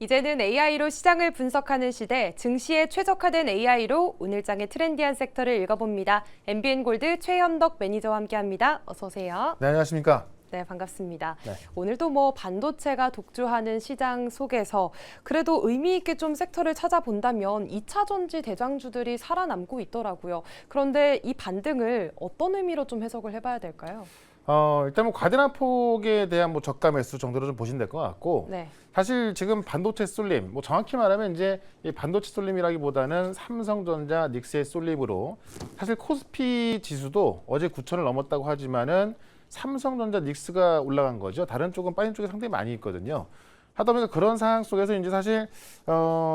이제는 AI로 시장을 분석하는 시대, 증시에 최적화된 AI로 오늘장의 트렌디한 섹터를 읽어봅니다. MBN골드 최현덕 매니저와 함께합니다. 어서 오세요. 네, 안녕하십니까? 네, 반갑습니다. 네. 오늘도 반도체가 독주하는 시장 속에서 그래도 의미 있게 좀 섹터를 찾아본다면 2차 전지 대장주들이 살아남고 있더라고요. 그런데 이 반등을 어떤 의미로 좀 해석을 해봐야 될까요? 일단 과대나 폭에 대한 저가 매수 정도로 좀 보시면 될 것 같고, 네. 사실 지금 반도체 쏠림, 정확히 말하면 이제 이 반도체 쏠림이라기보다는 삼성전자, 닉스의 쏠림으로 사실 코스피 지수도 어제 9천을 넘었다고 하지만은 삼성전자, 닉스가 올라간 거죠. 다른 쪽은 빠진 쪽이 상당히 많이 있거든요. 하다 보니까 그런 상황 속에서 이제 사실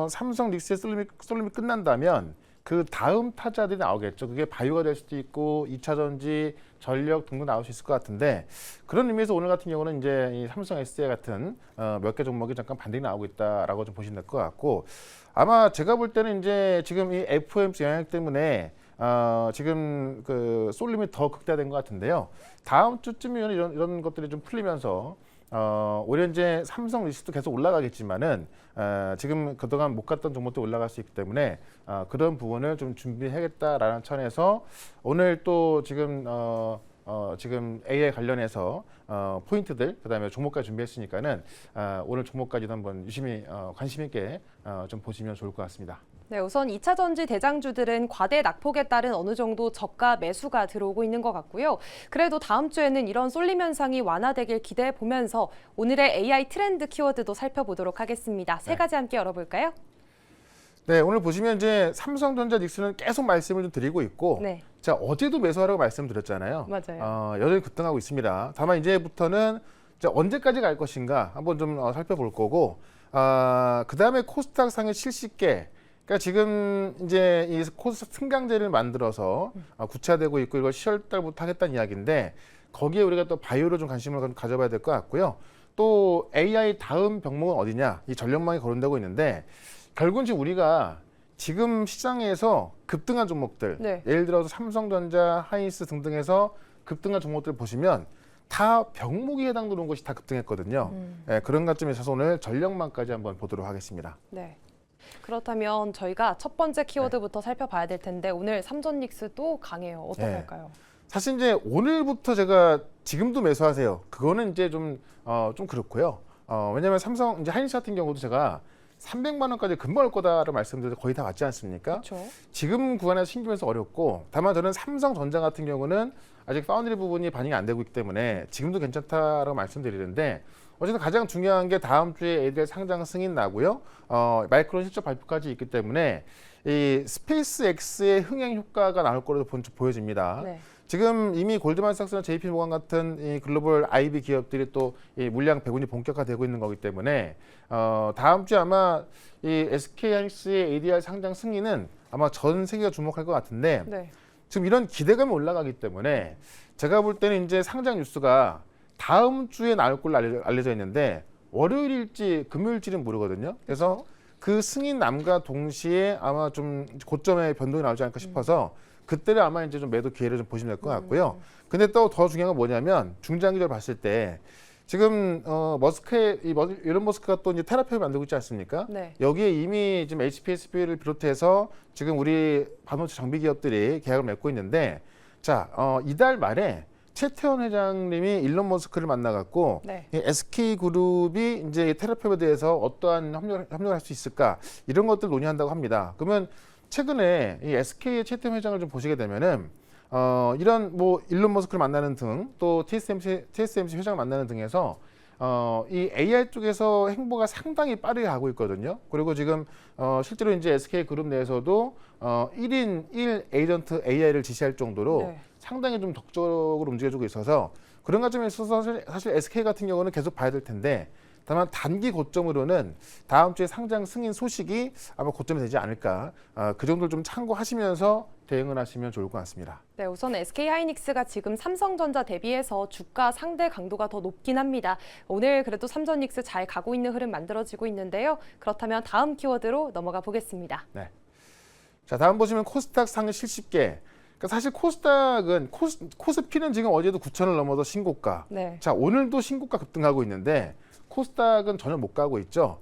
삼성, 닉스의 쏠림이 끝난다면 그 다음 타자들이 나오겠죠. 그게 바이오가 될 수도 있고 2차 전지, 전력 등등 나올 수 있을 것 같은데, 그런 의미에서 오늘 같은 경우는 이제 이 삼성 SDI 같은 몇 개 종목이 잠깐 반등이 나오고 있다라고 좀 보시면 될 것 같고, 아마 제가 볼 때는 이제 지금 이 FOMC 영향 때문에 지금 그 쏠림이 더 극대화된 것 같은데요. 다음 주쯤이면 이런 것들이 좀 풀리면서 오히려 이제 삼성 리스트도 계속 올라가겠지만은 지금 그동안 못 갔던 종목도 올라갈 수 있기 때문에 그런 부분을 좀 준비해야겠다라는 차원에서 오늘 또 지금 지금 AI 관련해서 포인트들, 그다음에 종목까지 준비했으니까는 오늘 종목까지도 한번 유심히 관심 있게 좀 보시면 좋을 것 같습니다. 네, 우선 2차 전지 대장주들은 과대 낙폭에 따른 어느 정도 저가 매수가 들어오고 있는 것 같고요. 그래도 다음 주에는 이런 쏠림 현상이 완화되길 기대해 보면서 오늘의 AI 트렌드 키워드도 살펴보도록 하겠습니다. 세 가지 함께 열어볼까요? 네, 오늘 보시면 이제 삼성전자, 닉스는 계속 말씀을 좀 드리고 있고, 네. 자, 어제도 매수하라고 말씀드렸잖아요. 맞아요. 여전히 급등하고 있습니다. 다만 이제부터는 언제까지 갈 것인가 한번 좀 살펴볼 거고, 그 다음에 코스닥 상위 70개, 그러니까 지금 이제 이 코스닥 승강제를 만들어서 구체화되고 있고, 이걸 10월 달부터 하겠다는 이야기인데, 거기에 우리가 또 바이오로 좀 관심을 가져봐야 될 것 같고요. 또 AI 다음 병목은 어디냐, 이 전력망이 거론되고 있는데, 결국은 지금 우리가 지금 시장에서 급등한 종목들, 네. 예를 들어서 삼성전자, 하이닉스 등등에서 급등한 종목들 보시면 다 병목에 해당되는 것이 다 급등했거든요. 네, 그런 관점에 있어서 오늘 전력망까지 한번 보도록 하겠습니다. 네. 그렇다면 저희가 첫 번째 키워드부터 살펴봐야 될 텐데 오늘 삼전닉스도 강해요. 어떻게 할까요? 사실 이제 오늘부터 제가 지금도 매수하세요. 그거는 이제 좀 그렇고요. 왜냐하면 삼성 이제 하이닉스 같은 경우도 제가 300만 원까지 금방 올 거다라고 말씀드려도 거의 다 맞지 않습니까? 그렇죠. 지금 구간에서 신규면서 어렵고, 다만 저는 삼성전자 같은 경우는 아직 파운드리 부분이 반영이 안 되고 있기 때문에 지금도 괜찮다라고 말씀드리는데, 어쨌든 가장 중요한 게 다음 주에 ADR 상장 승인 나고요. 마이크론 실적 발표까지 있기 때문에 이 스페이스X의 흥행 효과가 나올 거로 보여집니다. 네. 지금 이미 골드만삭스나 JP모건 같은 이 글로벌 IB 기업들이 또 이 물량 배분이 본격화되고 있는 거기 때문에 다음 주에 아마 이 SK하이닉스의 ADR 상장 승인은 아마 전 세계가 주목할 것 같은데, 네. 지금 이런 기대감이 올라가기 때문에 제가 볼 때는 이제 상장 뉴스가 다음 주에 나올 걸로 알려져 있는데 월요일일지 금요일일지는 모르거든요. 그래서 그 승인남과 동시에 아마 좀 고점의 변동이 나오지 않을까 싶어서 그때를 아마 이제 좀 매도 기회를 좀 보시면 될 것 같고요. 근데 또 더 중요한 건 뭐냐면 중장기적으로 봤을 때 지금 일론 머스크가 또 이제 테라폼을 만들고 있지 않습니까? 네. 여기에 이미 지금 HPSP를 비롯해서 지금 우리 반도체 장비 기업들이 계약을 맺고 있는데, 자, 이달 말에 최태원 회장님이 일론 머스크를 만나갖고 네. SK그룹이 이제 테라폼에 대해서 어떠한 협력을 할 수 있을까, 이런 것들 논의한다고 합니다. 그러면 최근에 이 SK의 최태원 회장을 좀 보시게 되면은 이런 일론 머스크를 만나는 등, 또 TSMC 회장을 만나는 등에서 이 AI 쪽에서 행보가 상당히 빠르게 가고 있거든요. 그리고 지금 실제로 이제 SK그룹 내에서도 1인 1 에이전트 AI를 지시할 정도로 네. 상당히 좀 적극적으로 움직여주고 있어서, 그런 관점에 있어서 사실 SK 같은 경우는 계속 봐야 될 텐데, 다만 단기 고점으로는 다음 주에 상장 승인 소식이 아마 고점이 되지 않을까, 그 정도를 좀 참고하시면서 대응을 하시면 좋을 것 같습니다. 네, 우선 SK하이닉스가 지금 삼성전자 대비해서 주가 상대 강도가 더 높긴 합니다. 오늘 그래도 삼전닉스 잘 가고 있는 흐름 만들어지고 있는데요. 그렇다면 다음 키워드로 넘어가 보겠습니다. 네. 자, 다음 보시면 코스닥 상위 70개. 그러니까 사실 코스닥은 코스피는 지금 어제도 9천을 넘어서 신고가. 네. 자, 오늘도 신고가 급등하고 있는데 코스닥은 전혀 못 가고 있죠.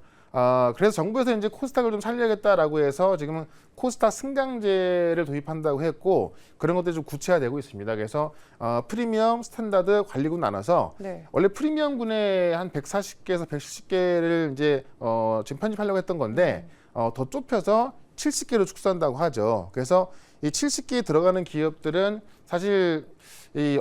그래서 정부에서 이제 코스닥을 좀 살려야겠다라고 해서 지금은 코스닥 승강제를 도입한다고 했고 그런 것들이 좀 구체화되고 있습니다. 그래서 프리미엄, 스탠다드, 관리군 나눠서 네. 원래 프리미엄군에 한 140개에서 170개를 이제 지금 편집하려고 했던 건데 더 좁혀서 70개로 축소한다고 하죠. 그래서 이 70개에 들어가는 기업들은 사실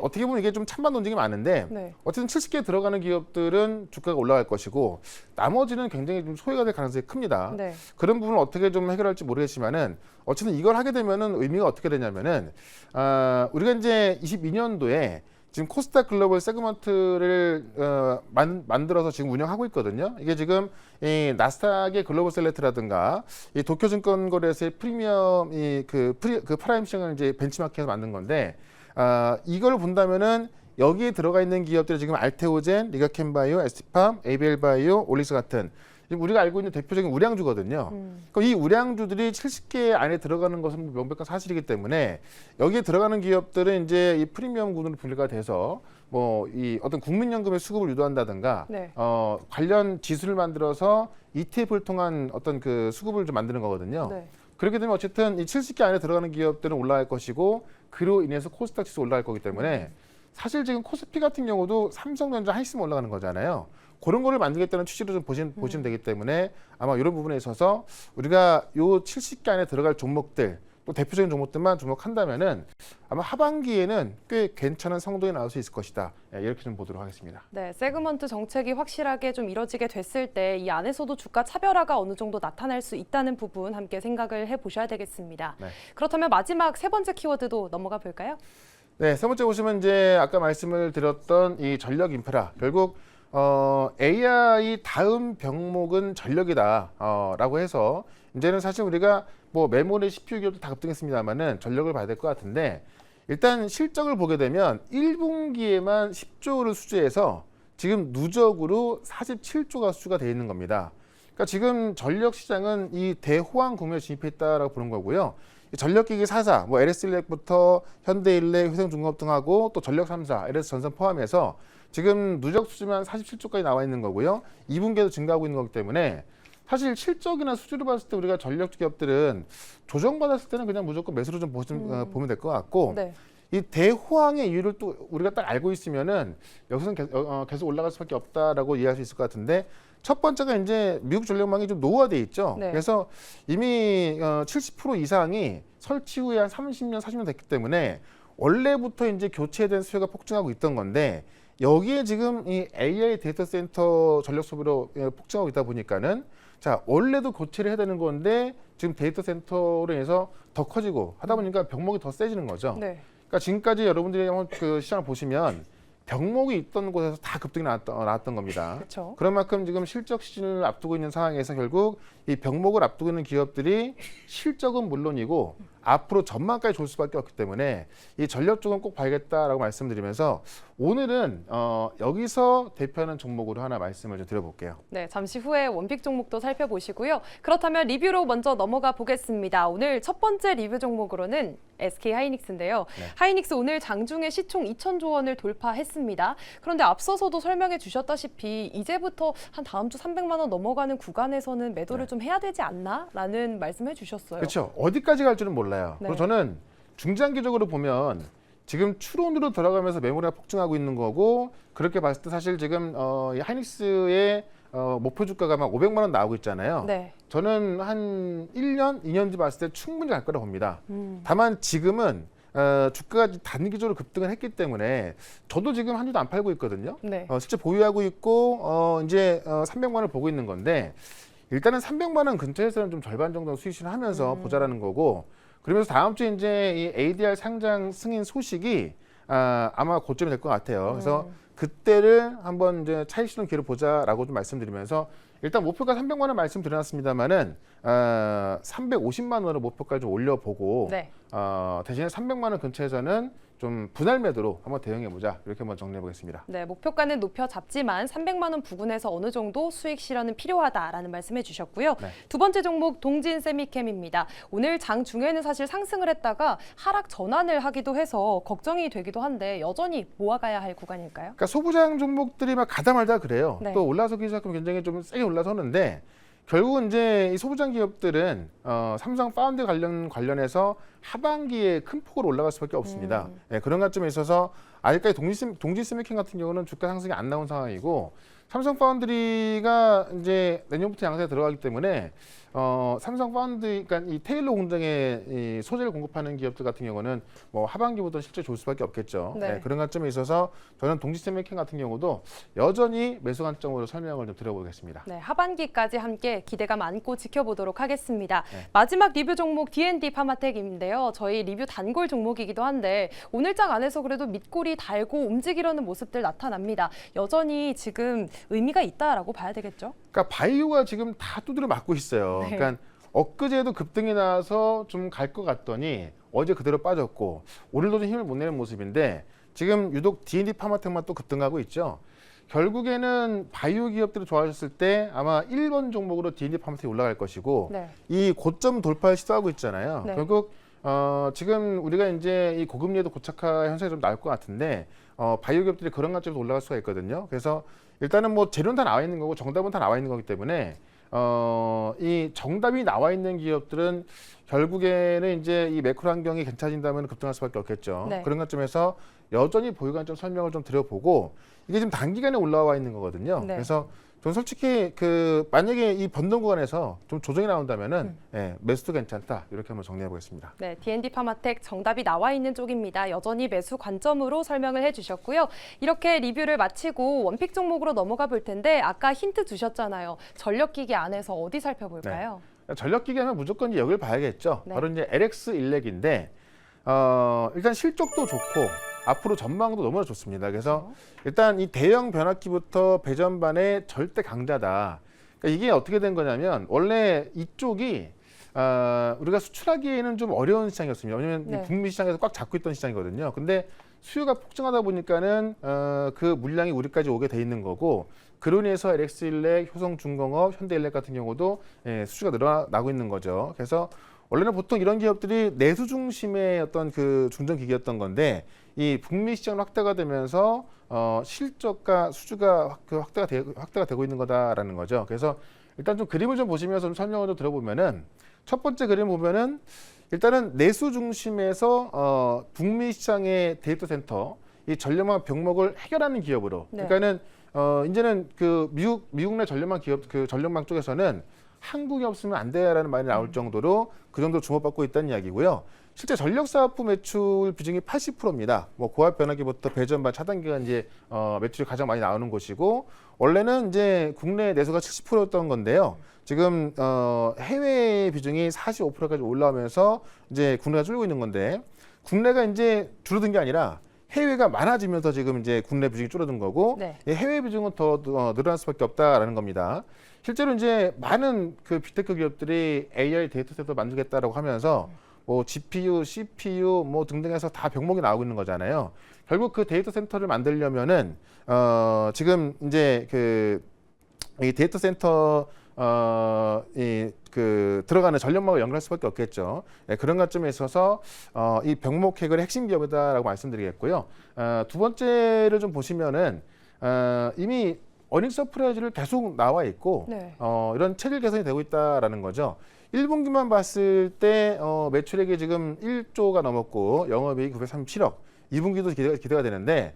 어떻게 보면 이게 좀 찬반 논쟁이 많은데 네. 어쨌든 70개에 들어가는 기업들은 주가가 올라갈 것이고 나머지는 굉장히 좀 소외가 될 가능성이 큽니다. 네. 그런 부분을 어떻게 좀 해결할지 모르겠지만은 어쨌든 이걸 하게 되면은 의미가 어떻게 되냐면은 우리가 이제 22년도에 지금 코스닥 글로벌 세그먼트를 만들어서 지금 운영하고 있거든요. 이게 지금 이 나스닥의 글로벌 셀렉트라든가 이 도쿄증권거래소의 프리미엄 그 프라임 시장을 이제 벤치마킹해서 만든 건데 이걸 본다면은 여기에 들어가 있는 기업들이 지금 알테오젠, 리가켄바이오, 에스티팜, 에이벨바이오, 올리스 같은 지금 우리가 알고 있는 대표적인 우량주거든요. 그럼 이 우량주들이 70개 안에 들어가는 것은 명백한 사실이기 때문에 여기에 들어가는 기업들은 이제 이 프리미엄군으로 분류가 돼서 뭐 이 어떤 국민연금의 수급을 유도한다든가 네. 관련 지수를 만들어서 ETF를 통한 어떤 그 수급을 좀 만드는 거거든요. 네. 그렇게 되면 어쨌든 이 70개 안에 들어가는 기업들은 올라갈 것이고 그로 인해서 코스닥 지수 올라갈 거기 때문에 사실 지금 코스피 같은 경우도 삼성전자 한시만 올라가는 거잖아요. 그런 거를 만들겠다는 취지로 좀 보시면 되기 때문에 아마 이런 부분에 있어서 우리가 요 70개 안에 들어갈 종목들 또 대표적인 종목들만 주목한다면은 아마 하반기에는 꽤 괜찮은 성적이 나올 수 있을 것이다. 이렇게 좀 보도록 하겠습니다. 네, 세그먼트 정책이 확실하게 좀 이뤄지게 됐을 때 이 안에서도 주가 차별화가 어느 정도 나타날 수 있다는 부분 함께 생각을 해보셔야 되겠습니다. 네. 그렇다면 마지막 세 번째 키워드도 넘어가 볼까요? 네, 세 번째 보시면 이제 아까 말씀을 드렸던 이 전력 인프라 결국 AI 다음 병목은 전력이다라고 해서 이제는 사실 우리가 뭐 메모리, CPU 기업도 다 급등했습니다만은 전력을 봐야 될 것 같은데 일단 실적을 보게 되면 1분기에만 10조를 수주해서 지금 누적으로 47조가 수주가 돼 있는 겁니다. 그러니까 지금 전력 시장은 이 대호황 국면에 진입했다라고 보는 거고요. 이 전력기기 4사, 뭐 LS일렉부터 현대일렉, 효성중공업 등하고 또 전력 3사, LS전선 포함해서 지금 누적 수주만 47조까지 나와 있는 거고요. 2분기에도 증가하고 있는 거기 때문에 사실 실적이나 수주를 봤을 때 우리가 전력 기업들은 조정받았을 때는 그냥 무조건 매수로 좀 보면 될 것 같고 네. 이 대호황의 이유를 또 우리가 딱 알고 있으면은 여기서는 계속 올라갈 수밖에 없다라고 이해할 수 있을 것 같은데 첫 번째가 이제 미국 전력망이 좀 노후화돼 있죠. 네. 그래서 이미 70% 이상이 설치 후에 한 30년, 40년 됐기 때문에 원래부터 이제 교체된 수요가 폭증하고 있던 건데 여기에 지금 이 AI 데이터 센터 전력 소비로 폭증하고 있다 보니까는 자 원래도 교체를 해야 되는 건데 지금 데이터 센터로 인해서 더 커지고 하다 보니까 병목이 더 세지는 거죠. 네. 그러니까 지금까지 여러분들이 한번 그 시장을 보시면 병목이 있던 곳에서 다 급등이 나왔던 겁니다. 그렇죠. 그런 만큼 지금 실적 시즌을 앞두고 있는 상황에서 결국 이 병목을 앞두고 있는 기업들이 실적은 물론이고 앞으로 전망까지 좋을 수밖에 없기 때문에 이 전력 쪽은 꼭 봐야겠다라고 말씀드리면서 오늘은 여기서 대표하는 종목으로 하나 말씀을 좀 드려볼게요. 네, 잠시 후에 원픽 종목도 살펴보시고요. 그렇다면 리뷰로 먼저 넘어가 보겠습니다. 오늘 첫 번째 리뷰 종목으로는 SK 하이닉스인데요. 네. 하이닉스 오늘 장중에 시총 2,000조 원을 돌파했습니다. 그런데 앞서서도 설명해 주셨다시피 이제부터 한 다음 주 300만 원 넘어가는 구간에서는 매도를 네. 좀 해야 되지 않나라는 말씀해 주셨어요. 그렇죠. 어디까지 갈지는 몰라요. 네. 그리고 저는 중장기적으로 보면 지금 추론으로 들어가면서 매물이 폭증하고 있는 거고 그렇게 봤을 때 사실 지금 이 하이닉스의 목표 주가가 막 500만 원 나오고 있잖아요. 네. 저는 한 1년, 2년 뒤 봤을 때 충분히 갈 거라고 봅니다. 다만 지금은 주가가 단기적으로 급등을 했기 때문에 저도 지금 한 주도 안 팔고 있거든요. 네. 실제 보유하고 있고 이제 300만 원을 보고 있는 건데 일단은 300만 원 근처에서는 좀 절반 정도 수익을 하면서 보자라는 거고 그러면서 다음 주에 이제 이 ADR 상장 승인 소식이 아마 고점이 될 것 같아요. 그래서 그때를 한번 이제 차익 실현 기회를 보자라고 좀 말씀드리면서 일단 목표가 300만 원 말씀드렸습니다만은 350만 원을 목표까지 좀 올려보고 네. 대신에 300만 원 근처에서는 좀 분할 매도로 한번 대응해보자 이렇게 한번 정리해보겠습니다. 네, 목표가는 높여 잡지만 300만 원 부근에서 어느 정도 수익 실현은 필요하다라는 말씀해 주셨고요. 네. 두 번째 종목 동진 세미캠입니다. 오늘 장 중에는 사실 상승을 했다가 하락 전환을 하기도 해서 걱정이 되기도 한데 여전히 모아가야 할 구간일까요? 그러니까 소부장 종목들이 막 가다 말다 그래요. 네. 또 올라서기 시작하면 굉장히 좀 세게 올라서는데 결국은 이제 이 소부장 기업들은 삼성 파운드 관련해서 하반기에 큰 폭으로 올라갈 수밖에 없습니다. 예, 그런 관점에 있어서 아직까지 동지스미킹 같은 경우는 주가 상승이 안 나온 상황이고 삼성 파운드리가 이제 내년부터 양세에 들어가기 때문에 삼성 파운드, 그러니까 이 테일러 공장에 이 소재를 공급하는 기업들 같은 경우는 뭐 하반기부터 실제 좋을 수밖에 없겠죠. 네. 네, 그런 관점에 있어서 저는 동지스미킹 같은 경우도 여전히 매수 관점으로 설명을 좀 드려보겠습니다. 네, 하반기까지 함께 기대감 안고 지켜보도록 하겠습니다. 네. 마지막 리뷰 종목 D&D 파마텍인데요. 저희 리뷰 단골 종목이기도 한데 오늘장 안에서 그래도 밑골이 달고 움직이려는 모습들 나타납니다. 여전히 지금 의미가 있다라고 봐야 되겠죠? 그러니까 바이오가 지금 다 두드려 맞고 있어요. 네. 그러니까 엊그제도 급등이 나와서 좀 갈 것 같더니 어제 그대로 빠졌고 오늘도 좀 힘을 못 내는 모습인데 지금 유독 D&D 파마텍만 또 급등하고 있죠. 결국에는 바이오 기업들이 좋아졌을 때 아마 1번 종목으로 D&D 파마텍이 올라갈 것이고 네. 이 고점 돌파를 시도하고 있잖아요. 네. 결국 지금 우리가 이제 이 고금리에도 고착화 현상이 좀 나올 것 같은데 바이오 기업들이 그런 관점에서 올라갈 수가 있거든요. 그래서 일단은 뭐 재료는 다 나와 있는 거고 정답은 다 나와 있는 거기 때문에 이 정답이 나와 있는 기업들은 결국에는 이제 이 매크로 환경이 괜찮아진다면 급등할 수밖에 없겠죠. 네. 그런 관점에서 여전히 보유 관점 설명을 좀 드려보고 이게 지금 단기간에 올라와 있는 거거든요. 네. 그래서 전 솔직히 만약에 이 변동 구간에서 좀 조정이 나온다면은 예, 매수도 괜찮다 이렇게 한번 정리해 보겠습니다. 네, D&D 파마텍 정답이 나와 있는 쪽입니다. 여전히 매수 관점으로 설명을 해주셨고요. 이렇게 리뷰를 마치고 원픽 종목으로 넘어가 볼 텐데 아까 힌트 주셨잖아요. 전력기기 안에서 어디 살펴볼까요? 전력기기 하면 무조건 여기를 봐야겠죠. 네. 바로 이제 LX 일렉인데 일단 실적도 좋고 앞으로 전망도 너무나 좋습니다. 그래서 일단 이 대형 변압기부터 배전반의 절대 강자다. 그러니까 이게 어떻게 된 거냐면 원래 이쪽이 우리가 수출하기에는 좀 어려운 시장이었습니다. 왜냐하면 네. 이 북미 시장에서 꽉 잡고 있던 시장이거든요. 근데 수요가 폭증하다 보니까는 그 물량이 우리까지 오게 돼 있는 거고 그로 인해서 LX일렉, 효성중공업, 현대일렉 같은 경우도 수주가 늘어나고 있는 거죠. 그래서 원래는 보통 이런 기업들이 내수 중심의 어떤 그 중전기기였던 건데 이 북미 시장 확대가 되면서 실적과 수주가 확대가 되고 있는 거다라는 거죠. 그래서 일단 좀 그림을 좀 보시면서 좀 설명을 좀 들어보면은 첫 번째 그림 보면은 일단은 내수 중심에서 북미 시장의 데이터 센터 이 전력망 병목을 해결하는 기업으로 네. 그러니까는 이제는 그 미국 내 전력망 기업 그 전력망 쪽에서는 한국이 없으면 안 돼라는 말이 나올 정도로 그 정도 주목받고 있다는 이야기고요. 실제 전력사업부 매출 비중이 80%입니다. 뭐 고압 변압기부터 배전반 차단기가 이제 매출이 가장 많이 나오는 곳이고 원래는 이제 국내 내수가 70%였던 건데요. 지금 해외 비중이 45%까지 올라오면서 이제 국내가 줄고 있는 건데 국내가 이제 줄어든 게 아니라 해외가 많아지면서 지금 이제 국내 비중이 줄어든 거고 네. 해외 비중은 더 늘어날 수밖에 없다라는 겁니다. 실제로 이제 많은 그 빅테크 기업들이 AI 데이터 센터 만들겠다라고 하면서 뭐 GPU, CPU 뭐 등등해서 다 병목이 나오고 있는 거잖아요. 결국 그 데이터 센터를 만들려면은 지금 이제 이 데이터 센터 들어가는 전력망을 연결할 수밖에 없겠죠. 네, 그런 관점에 있어서 이 병목 해결의 핵심 기업이다라고 말씀드리겠고요. 두 번째를 좀 보시면은 이미 어닝 서프라이즈를 계속 나와 있고 네. 이런 체질 개선이 되고 있다라는 거죠. 1분기만 봤을 때 매출액이 지금 1조가 넘었고 영업이익 937억. 2분기도 기대가 되는데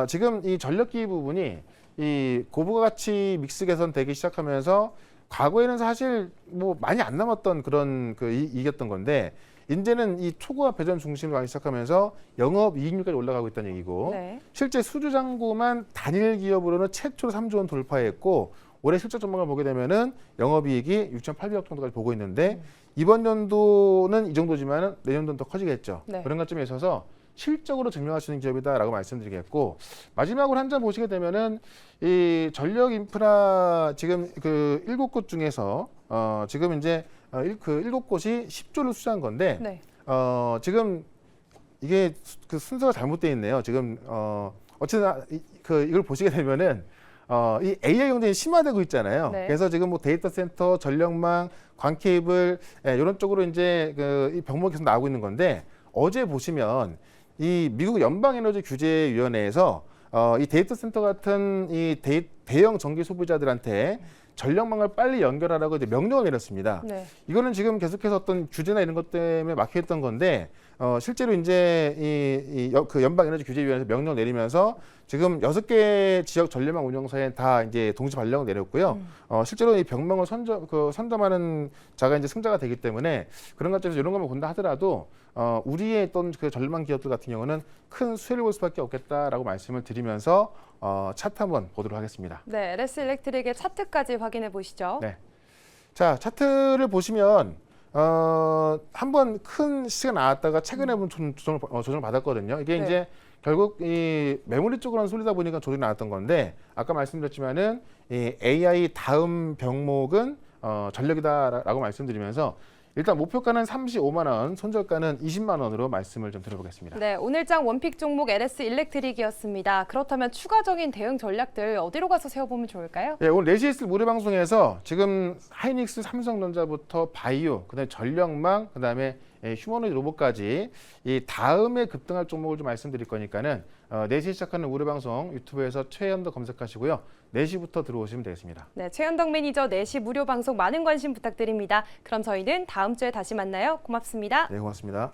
지금 이 전력기 부분이 이 고부가 가치 믹스 개선 되기 시작하면서 과거에는 사실 뭐 많이 안 남았던 그런 이익이었던 건데 이제는 이 초고압 배전 중심으로 가기 시작하면서 영업 이익률까지 올라가고 있다는 얘기고 네. 실제 수주장고만 단일 기업으로는 최초로 3조 원 돌파했고 올해 실적 전망을 보게 되면은 영업이익이 6,800억 정도까지 보고 있는데 이번 연도는 이 정도지만은 내년도는 더 커지겠죠. 네. 그런 관점에 있어서 실적으로 증명할 수 있는 기업이다라고 말씀드리겠고 마지막으로 한 점 보시게 되면은 이 전력 인프라 지금 그 7곳 중에서 지금 이제 그 7곳이 10조를 수주한 건데 네. 지금 이게 그 순서가 잘못되어 있네요. 지금 어쨌든 이걸 보시게 되면은 이 AI 경쟁이 심화되고 있잖아요. 네. 그래서 지금 뭐 데이터 센터, 전력망, 광 케이블 이런 쪽으로 이제 이 병목이 계속 나오고 있는 건데 어제 보시면 이 미국 연방에너지규제위원회에서 이 데이터 센터 같은 이 대형 전기 소비자들한테 전력망을 빨리 연결하라고 이제 명령을 내렸습니다. 네. 이거는 지금 계속해서 어떤 규제나 이런 것 때문에 막혀있던 건데 실제로 이제 그 연방에너지규제위원회에서 명령 내리면서 지금 6개 지역 전력망 운영사에 다 이제 동시 발령을 내렸고요. 실제로 이 병명을 선점하는 자가 이제 승자가 되기 때문에 그런 것들에서 이런 것만 본다 하더라도 우리의 어떤 그 전력망 기업들 같은 경우는 큰 수혜를 볼 수밖에 없겠다라고 말씀을 드리면서 차트 한번 보도록 하겠습니다. 네, LS 일렉트릭의 차트까지 확인해 보시죠. 네. 자, 차트를 보시면 한번 큰 시세가 나왔다가 최근에 조정을 받았거든요. 이게 네. 이제 결국 이 메모리 쪽으로는 쏠리다 보니까 조정이 나왔던 건데 아까 말씀드렸지만은 이 AI 다음 병목은 전력이다라고 말씀드리면서 일단 목표가는 35만 원, 손절가는 20만 원으로 말씀을 좀 드려보겠습니다. 네, 오늘장 원픽 종목 LS 일렉트릭이었습니다. 그렇다면 추가적인 대응 전략들 어디로 가서 세워보면 좋을까요? 네, 오늘 4시에 있을 무료 방송에서 지금 하이닉스, 삼성전자부터 바이오, 그다음에 전력망, 그다음에 휴머노이드 로봇까지 이 다음에 급등할 종목을 좀 말씀드릴 거니까는 4시에 시작하는 무료 방송 유튜브에서 최현덕 검색하시고요. 4시부터 들어오시면 되겠습니다. 네, 최현덕 매니저 4시 무료 방송 많은 관심 부탁드립니다. 그럼 저희는 다음 주에 다시 만나요. 고맙습니다. 네, 고맙습니다.